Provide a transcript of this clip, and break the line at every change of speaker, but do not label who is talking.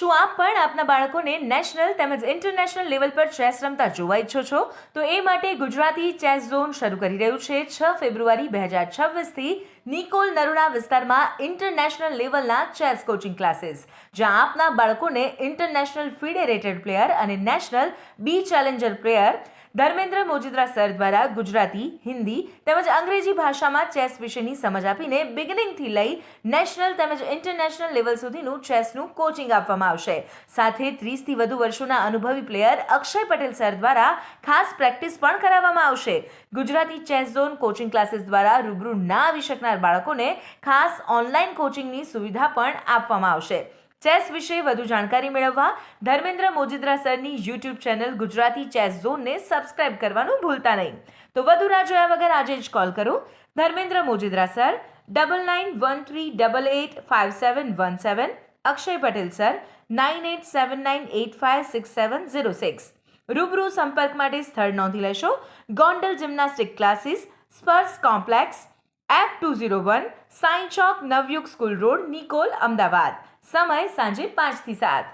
શું આપ પણ આપના બાળકોને નેશનલ તેમજ ઇન્ટરનેશનલ લેવલ પર ચેસ રમતા જોવા ઈચ્છો છો? તો એ માટે ગુજરાતી ચેસ ઝોન શરૂ કરી રહ્યું છે 6 ફેબ્રુઆરી 2026થી નિકોલ નરોડા વિસ્તારમાં ઇન્ટરનેશનલ લેવલના ચેસ કોચિંગ ક્લાસીસ, જ્યાં આપના બાળકોને ઇન્ટરનેશનલ ફેડરેટેડ પ્લેયર અને national B challenger player Dharmendra Mojidra sir દ્વારા ગુજરાતી, હિન્દી તેમજ અંગ્રેજી ભાષામાં ચેસ વિશેની સમજ આપીને બિગિનિંગથી લઈ નેશનલ તેમજ ઇન્ટરનેશનલ લેવલ સુધીનું ચેસનું કોચિંગ આપવામાં આવશે. સાથે 30થી વધુ વર્ષોના અનુભવી પ્લેયર અક્ષય પટેલ સર દ્વારા ખાસ પ્રેક્ટિસ પણ કરાવવામાં આવશે. Gujarati chess zone coaching classes દ્વારા રૂબરૂ ના આવી શકનાર બાળકોને ખાસ ઓનલાઈન કોચિંગની સુવિધા પણ આપવામાં આવશે. ચેસ વિશે વધુ જાણકારી મેળવવા ધર્મેન્દ્ર મોજીદ્રા સરની યુટ્યુબ ચેનલ ગુજરાતી ચેસ ઝોનને સબસ્ક્રાઇબ કરવાનું ભૂલતા નહીં. તો વધુ રાહ જોયા વગર આજે જ કોલ કરો ધર્મેન્દ્ર મોજીદ્રા સર 9913885717, અક્ષય પટેલ સર 9879856706. રૂબરૂ સંપર્ક માટે સ્થળ નોંધી લેશો ગોંડલ જિમ્નાસ્ટિક ક્લાસીસ, સ્પર્શ કોમ્પ્લેક્સ, F201, સાઈ ચોક, નવયુગ સ્કૂલ રોડ, નિકોલ, અમદાવાદ. સમય સાંજે 5 થી 7.